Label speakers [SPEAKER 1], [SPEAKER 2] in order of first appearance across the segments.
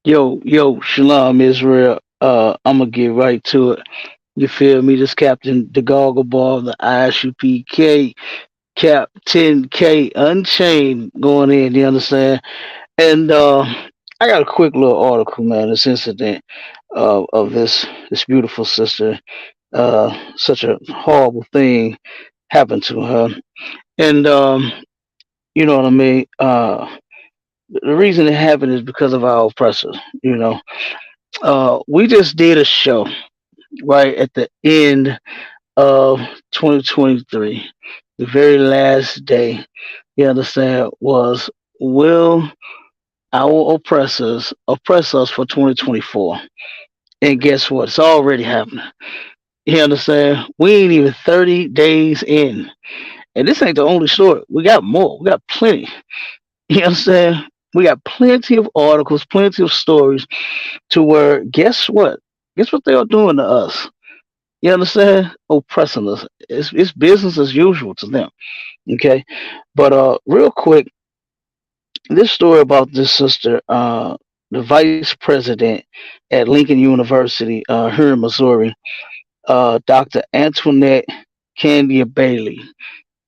[SPEAKER 1] Shalom Israel. I'm gonna get right to it. You feel me? This Captain the Goggle Ball, the ISUPK, Cap 10K Unchained going in, you understand? And I got a quick little article, man, this incident of this beautiful sister. Such a horrible thing happened to her. And you know what I mean? The reason it happened is because of our oppressors, you know. We just did a show right at the end of 2023, the very last day. You understand? Was will our oppressors oppress us for 2024? And guess what? It's already happening. You understand? We ain't even 30 days in. And this ain't the only story. We got more. We got plenty. You understand? We got plenty of articles, plenty of stories to where, guess what? Guess what they are doing to us? You understand? Oppressing us. It's business as usual to them. Okay. But real quick, this story about this sister, the vice president at Lincoln University, here in Missouri, Dr. Antoinette Candia Bailey.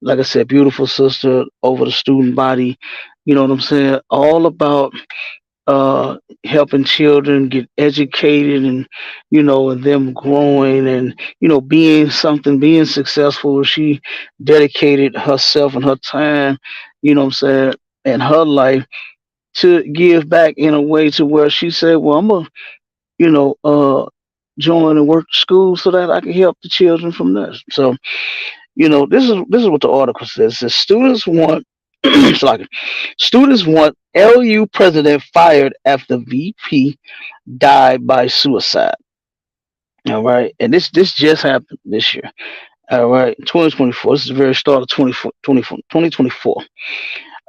[SPEAKER 1] Like I said, beautiful sister over the student body. You know what I'm saying? All about helping children get educated and and them growing and being something, being successful. She dedicated herself and her time, what I'm saying, and her life to give back in a way to where she said, well, I'm gonna you know join and work school so that I can help the children from there. So this is what the article says. It says students want it's like students want LU president fired after VP died by suicide. All right, and this just happened this year. All right, 2024. This is the very start of 2024.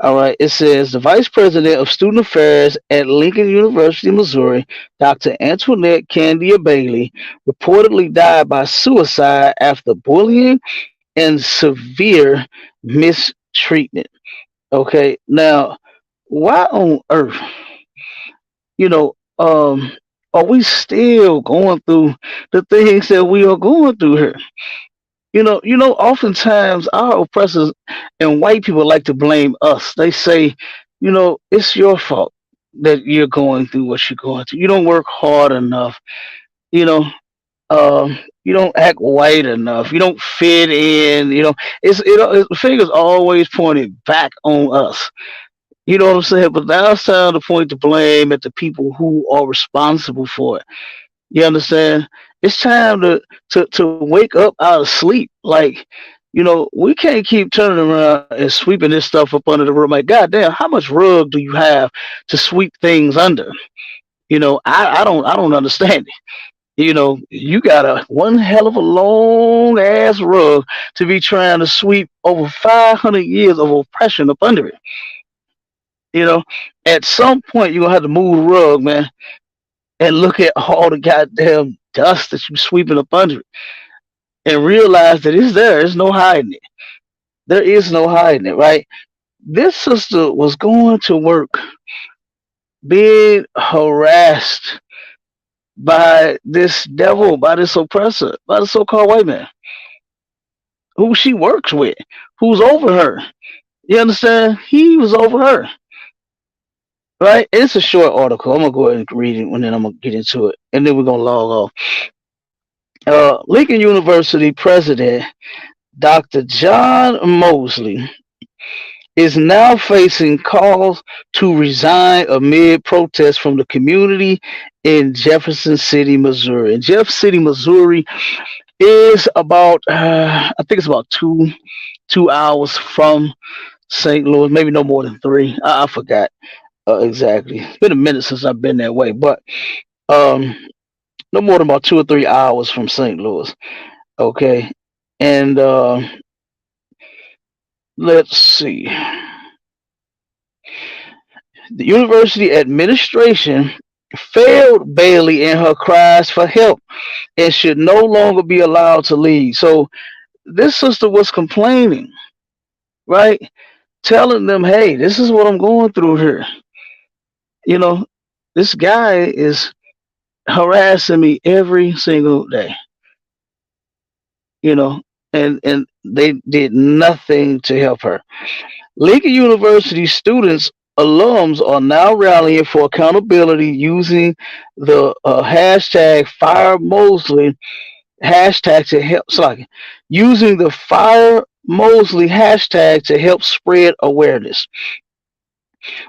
[SPEAKER 1] All right, it says the vice president of student affairs at Lincoln University, Missouri, Dr. Antoinette Candia Bailey, reportedly died by suicide after bullying and severe mistreatment. Okay, now why on earth, you know, are we still going through the things that we are going through here? Oftentimes our oppressors and white people like to blame us. They say, it's your fault that you're going through what you're going through. You don't work hard enough. You know, you don't act white enough. You don't fit in. The fingers always pointed back on us. You know what I'm saying? But now it's time to point the blame at the people who are responsible for it. You understand? It's time to wake up out of sleep. Like, we can't keep turning around and sweeping this stuff up under the rug. Like, goddamn, how much rug do you have to sweep things under? I don't understand it. You got a one hell of a long ass rug to be trying to sweep over 500 years of oppression up under it. You know, at some point you're gonna have to move the rug, man, and look at all the goddamn dust that you sweeping up under it, and realize that it's there. There's no hiding it. There is no hiding it, right? This sister was going to work, being harassed by this devil, by this oppressor, by the so-called white man, who she works with, who's over her. You understand? He was over her. Right? It's a short article. I'm gonna go ahead and read it and then I'm gonna get into it. And then we're gonna log off. Lincoln University president Dr. John Mosley is now facing calls to resign amid protests from the community in Jefferson City, Missouri. And Jeff City, Missouri is about I think it's about two hours from St. Louis, maybe no more than three. I forgot exactly. It's been a minute since I've been that way, but um, no more than about 2 or 3 hours from St. Louis. Okay, and let's see. The university administration failed Bailey in her cries for help and should no longer be allowed to lead. So this sister was complaining, right? Telling them, hey, this is what I'm going through here. You know, This guy is harassing me every single day, you know, and they did nothing to help her. Lincoln University students, alums are now rallying for accountability using the hashtag Fire Mosley hashtag to help. Sorry, using the Fire Mosley hashtag to help spread awareness.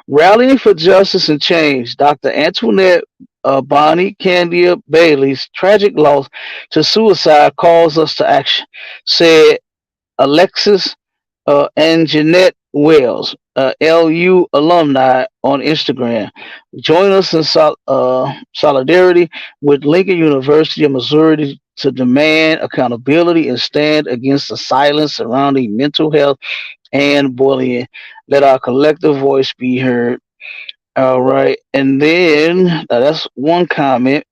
[SPEAKER 1] Rallying for justice and change. Dr. Antoinette Bonnie Candia Bailey's tragic loss to suicide calls us to action, said Alexis and Jeanette Wells, LU alumni on Instagram. Join us in solidarity with Lincoln University of Missouri to demand accountability and stand against the silence surrounding mental health and bullying. Let our collective voice be heard. All right. And then that's one comment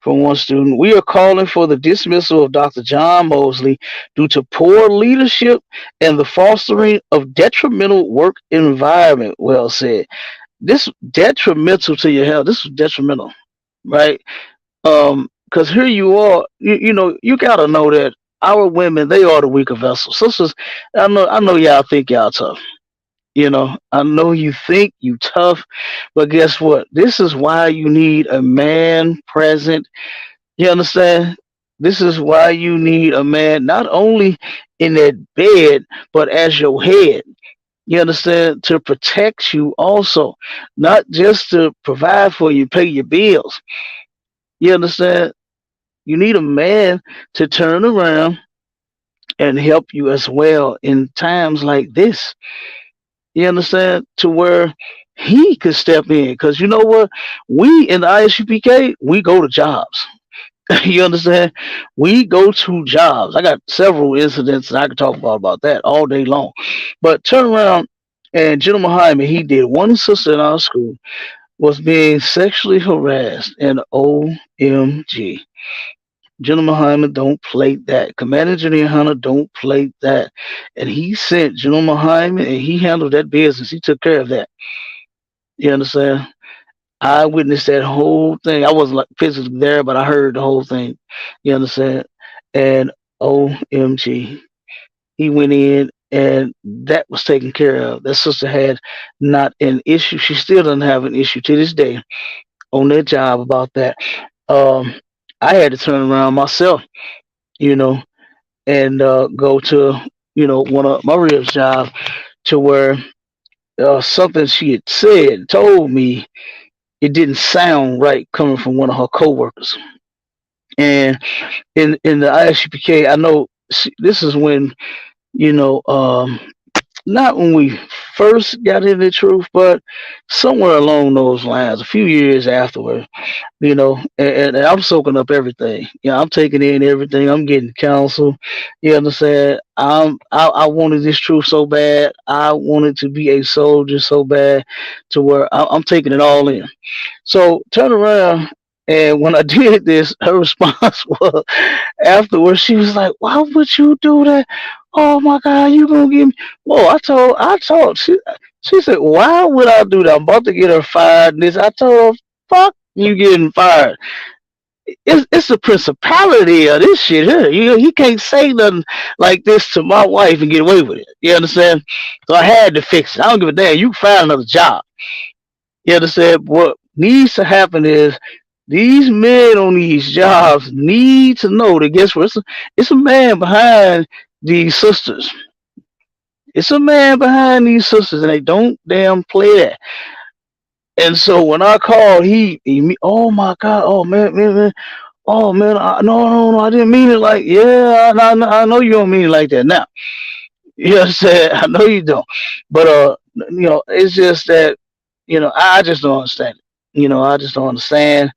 [SPEAKER 1] from one student. We are calling for the dismissal of Dr. John Mosley due to poor leadership and the fostering of detrimental work environment. Well said. This detrimental to your health. This is detrimental, right? Because here you are. You know, you gotta know that our women, they are the weaker vessels. Sisters, I know y'all think y'all tough. You know, I know you think you tough, but guess what? This is why you need a man present. You understand? This is why you need a man not only in that bed, but as your head. You understand? To protect you also, not just to provide for you, pay your bills. You understand? You need a man to turn around and help you as well in times like this. You understand? To where he could step in. Because you know what? We in the ISUPK, we go to jobs. You understand? We go to jobs. I got several incidents and I could talk about that all day long. But turn around and General Hyman, he did one sister in our school was being sexually harassed and OMG. General Hyman don't play that. Commander Engineer Hunter don't play that. And he sent General Hyman and he handled that business. He took care of that. You understand? I witnessed that whole thing. I wasn't like physically there, but I heard the whole thing. You understand? And OMG, he went in and that was taken care of. That sister had not an issue. She still doesn't have an issue to this day on that job about that. Um, I had to turn around myself, you know, and go to, you know, one of my real jobs to where something she had said told me it didn't sound right coming from one of her coworkers. And in the ISUPK, I know this is when you know, not when we first got into the truth, but somewhere along those lines, a few years afterward, you know, and I'm soaking up everything. You know, I'm taking in everything. I'm getting counsel. You understand? I wanted this truth so bad. I wanted to be a soldier so bad to where I'm taking it all in. So turn around. And when I did this, her response was afterwards, she was like, "Why would you do that? Oh my God, you gonna give me?" Whoa, I told. She said, "Why would I do that? I'm about to get her fired." And this, I told her, "Fuck you getting fired. It's the principality of this shit here. You can't say nothing like this to my wife and get away with it. You understand? So I had to fix it. I don't give a damn. You can find another job. You understand? What needs to happen is these men on these jobs need to know that guess what? It's a man behind these sisters. It's a man behind these sisters, and they don't damn play that. And so when I called, oh my God, oh man, oh man, no, I didn't mean it like, yeah, I know you don't mean it like that now. You know what I'm saying? I know you don't, but you know, it's just that, you know, I just don't understand it. You know, I just don't understand.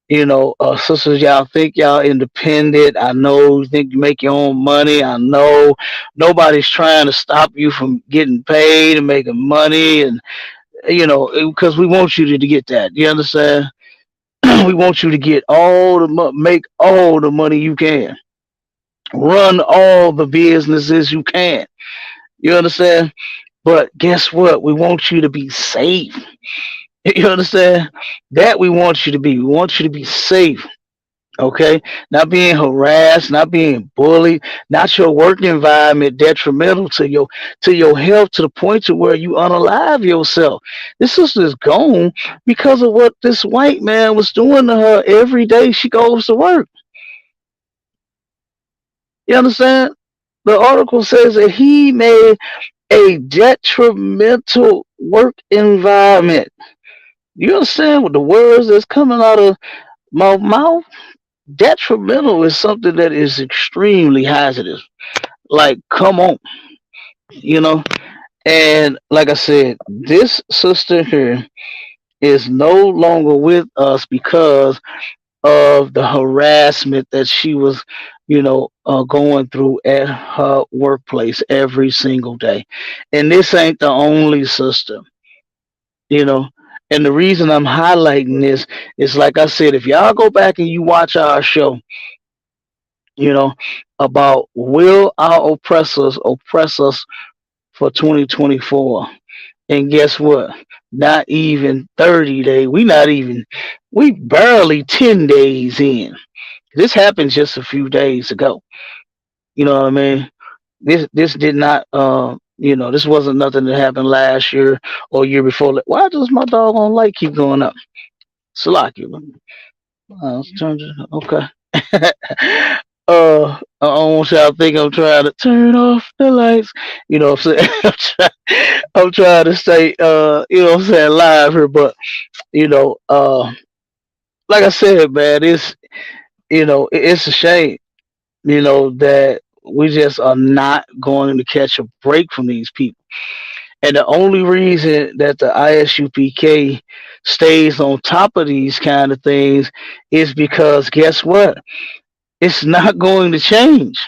[SPEAKER 1] You know, sisters, y'all think y'all independent. I know you think you make your own money. I know nobody's trying to stop you from getting paid and making money, and you know, because we want you to get that. You understand? We want you to get make all the money you can, run all the businesses you can. You understand? But guess what? We want you to be safe. You understand? That we want you to be. We want you to be safe. Okay, not being harassed, not being bullied, not your work environment detrimental to your health to the point to where you unalive yourself. This sister is gone because of what this white man was doing to her every day she goes to work. You understand? The article says that he made a detrimental work environment. You understand what the words that's coming out of my mouth? Detrimental is something that is extremely hazardous. Like, come on, you know. And like I said, this sister here is no longer with us because of the harassment that she was, going through at her workplace every single day. And this ain't the only sister, you know. And the reason I'm highlighting this is, like I said, if y'all go back and you watch our show, you know, about will our oppressors oppress us for 2024? And guess what? Not even 30 days. We barely 10 days in. This happened just a few days ago. You know what I mean? This did not, this wasn't nothing that happened last year or year before. Like, why does my doggone light keep going up? Salaki. Okay. I don't want y'all to think I'm trying to turn off the lights. You know what I'm saying? I'm trying to stay, live here. But, you know, uh, like I said, man, it's a shame, that we just are not going to catch a break from these people. And the only reason that the ISUPK stays on top of these kind of things is because guess what? It's not going to change.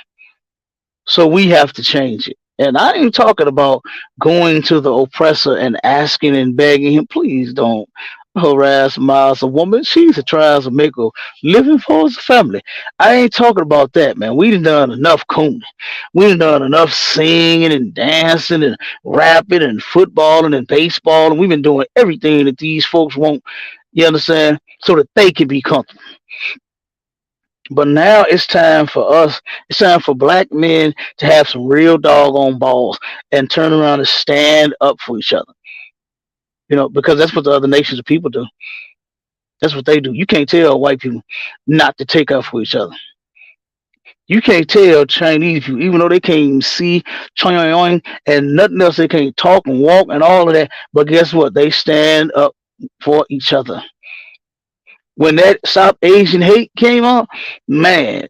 [SPEAKER 1] So we have to change it. And I ain't talking about going to the oppressor and asking and begging him, please don't harass Miles, a woman. She's trying to make a living for his family. I ain't talking about that, man. We done enough cooning. We done enough singing and dancing and rapping and footballing and baseball. And we've been doing everything that these folks want, you understand, so that they can be comfortable. But now it's time for black men to have some real doggone balls and turn around and stand up for each other. Because that's what the other nations of people do. That's what they do. You can't tell white people not to take up for each other. You can't tell Chinese people, even though they can't even see and nothing else, they can't talk and walk and all of that. But guess what? They stand up for each other. When that Stop Asian Hate came out, man,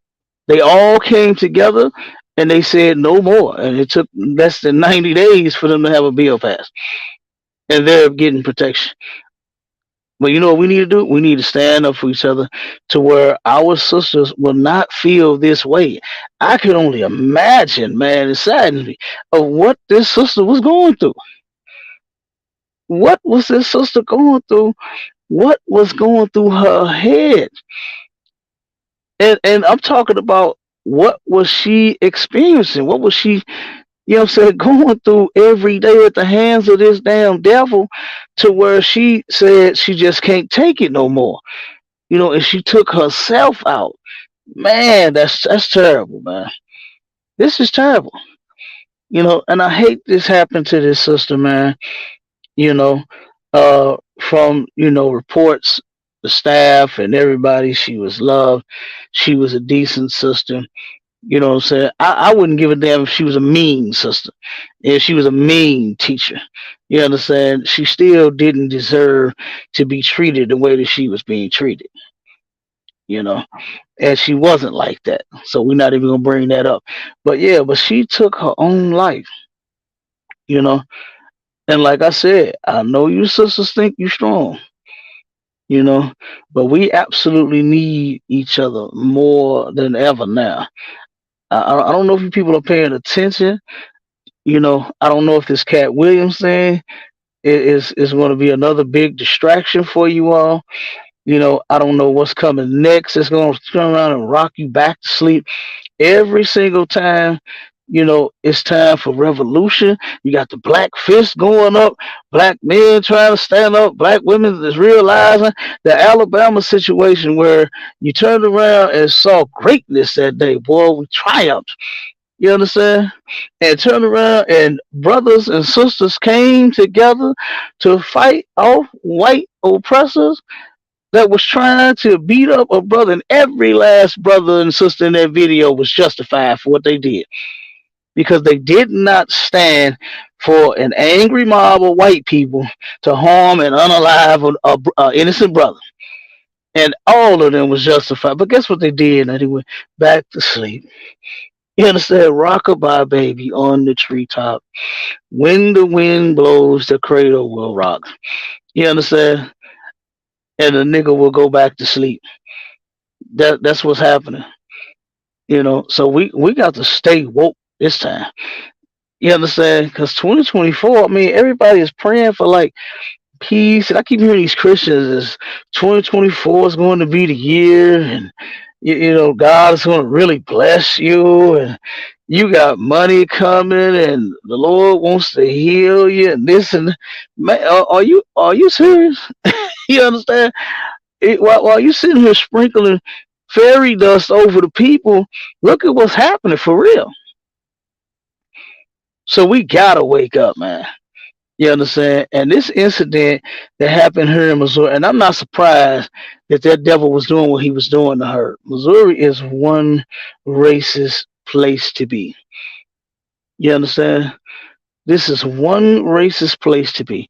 [SPEAKER 1] they all came together and they said no more. And it took less than 90 days for them to have a bill passed. And they're getting protection. But you know what we need to do? We need to stand up for each other to where our sisters will not feel this way. I could only imagine, man, it saddens me, of what this sister was going through. What was this sister going through? What was going through her head? And I'm talking about, what was she experiencing? What was she, going through every day at the hands of this damn devil, to where she said she just can't take it no more. And she took herself out. Man, that's terrible, man. This is terrible. And I hate this happened to this sister, man. You know, from, reports, the staff and everybody, she was loved. She was a decent sister. You know what I'm saying? I wouldn't give a damn if she was a mean sister. If she was a mean teacher. You understand? She still didn't deserve to be treated the way that she was being treated. And she wasn't like that. So we're not even gonna bring that up. But yeah, but she took her own life, you know. And like I said, I know you sisters think you strong, you know, but we absolutely need each other more than ever now. I don't know if you people are paying attention. I don't know if this Cat Williams thing is going to be another big distraction for you all. I don't know what's coming next. It's going to turn around and rock you back to sleep every single time. It's time for revolution. You got the black fist going up, black men trying to stand up, black women is realizing the Alabama situation where you turned around and saw greatness that day, boy, we triumphed. You understand? And turned around and brothers and sisters came together to fight off white oppressors that was trying to beat up a brother, and every last brother and sister in that video was justified for what they did because they did not stand for an angry mob of white people to harm and unalive a innocent brother. And all of them was justified. But guess what they did? And they went back to sleep. You understand? Rockabye baby on the treetop. When the wind blows, the cradle will rock. You understand? And the nigga will go back to sleep. That's what's happening. So we got to stay woke this time. You understand? Because 2024, I mean, everybody is praying for like peace, and I keep hearing these Christians is 2024 is going to be the year, and God is going to really bless you, and you got money coming, and the Lord wants to heal you, and this and man, are you serious? You understand? While you sitting here sprinkling fairy dust over the people, look at what's happening for real. So we gotta wake up, man. You understand? And this incident that happened here in Missouri, and I'm not surprised that devil was doing what he was doing to her. Missouri is one racist place to be. You understand? This is one racist place to be.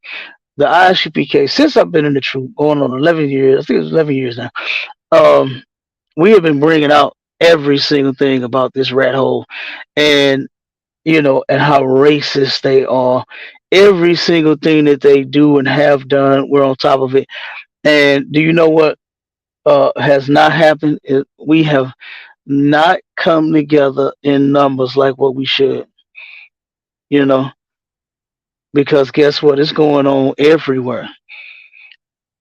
[SPEAKER 1] The ISUPK, since I've been in the troop, going on 11 years, I think it's 11 years now, we have been bringing out every single thing about this rat hole. And and how racist they are. Every single thing that they do and have done, we're on top of it. And do you know what has not happened? We have not come together in numbers like what we should, you know, because guess what? It's going on everywhere.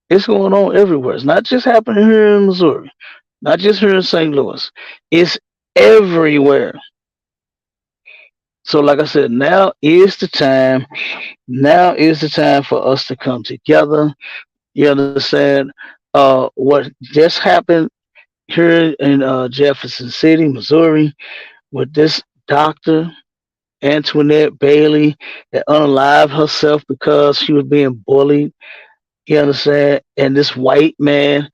[SPEAKER 1] It's going on everywhere. It's not just happening here in Missouri, not just here in St. Louis. It's everywhere. So, like I said, now is the time. Now is the time for us to come together. You understand? What just happened here in Jefferson City, Missouri, with this doctor, Antoinette Bailey, that unalived herself because she was being bullied. You understand? And this white man,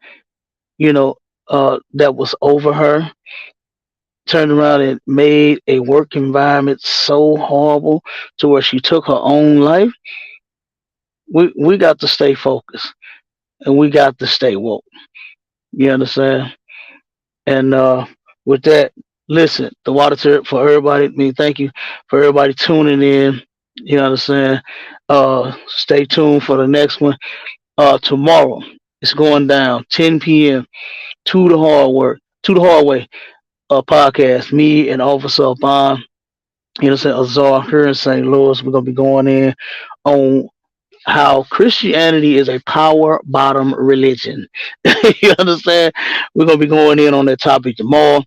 [SPEAKER 1] that was over her, turned around and made a work environment so horrible to where she took her own life. We got to stay focused and we got to stay woke. You understand? And with that, listen, the water tip for everybody. I mean, thank you for everybody tuning in. You understand? Stay tuned for the next one. Tomorrow it's going down 10 p.m. to the hallway podcast. Me and Officer Bond, Azar here in St. Louis. We're gonna be going in on how Christianity is a power bottom religion. You understand? We're gonna be going in on that topic tomorrow.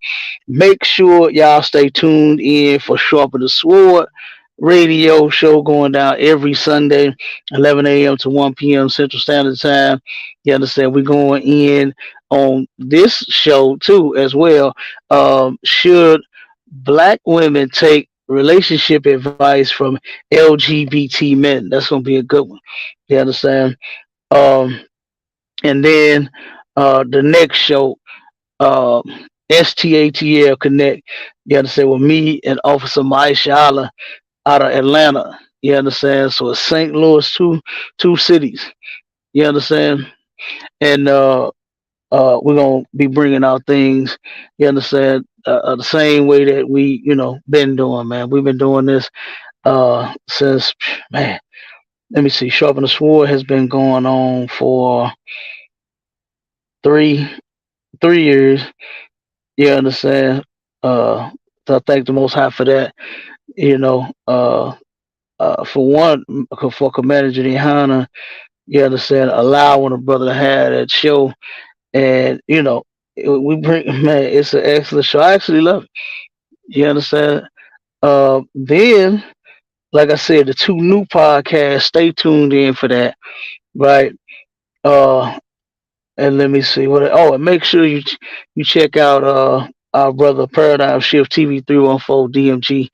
[SPEAKER 1] Make sure y'all stay tuned in for Sharper the Sword radio show going down every Sunday, 11 a.m. to 1 p.m. Central Standard Time. You understand? We're going in on this show too as well. Should black women take relationship advice from LGBT men? That's gonna be a good one. You understand? Um, and then the next show, uh, STATL Connect. You understand? With me and Officer Maisha out of Atlanta. You understand? So it's St. Louis, two cities. You understand? And we're gonna be bringing out things. You understand? The same way that we, been doing, man. We've been doing this since, man. Let me see. Sharpen the Sword has been going on for three years. You understand? So I thank the Most High for that. For one, for Commander YAHANNA, you understand, allowing a brother to have that show. And, we bring, man, it's an excellent show. I actually love it. You understand? Then, like I said, the two new podcasts. Stay tuned in for that, right? Uh, and let me see what. Oh, and make sure you check out our brother Paradigm Shift TV 314 DMG.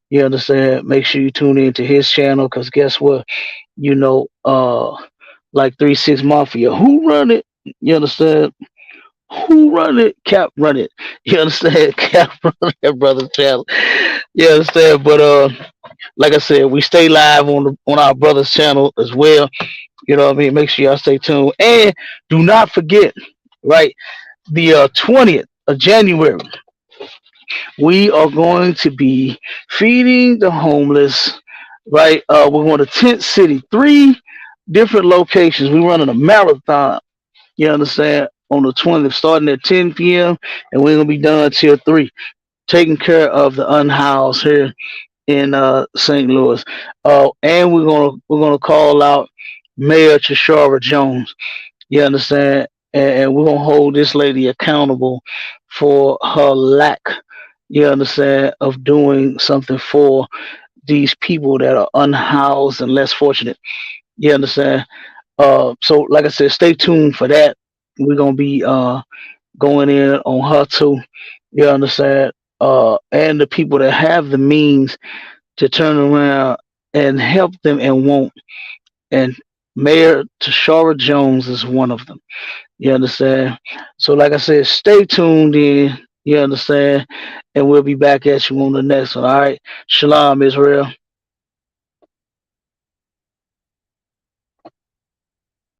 [SPEAKER 1] You understand? Make sure you tune in to his channel, because guess what? You know, like 3 6 Mafia, who run it? You understand? Who run it? Cap run it. You understand? Cap run that brother's channel. You understand? But like I said, we stay live on our brother's channel as well. You know what I mean? Make sure y'all stay tuned. And do not forget, right? The 20th of January, we are going to be feeding the homeless, right? We're going to Tent City, 3 different locations. We're running a marathon, you understand, on the 20th, starting at 10 p.m. and we're going to be done till 3, taking care of the unhoused here in St. Louis. And we're gonna call out Mayor Tashara Jones. You understand? And we're gonna hold this lady accountable for her lack, you understand, of doing something for these people that are unhoused and less fortunate. You understand? So like I said, stay tuned for that. We're gonna be going in on her too. You understand? And the people that have the means to turn around and help them and won't. And Mayor Tashara Jones is one of them. You understand? So, like I said, stay tuned in. You understand? And we'll be back at you on the next one. All right. Shalom, Israel.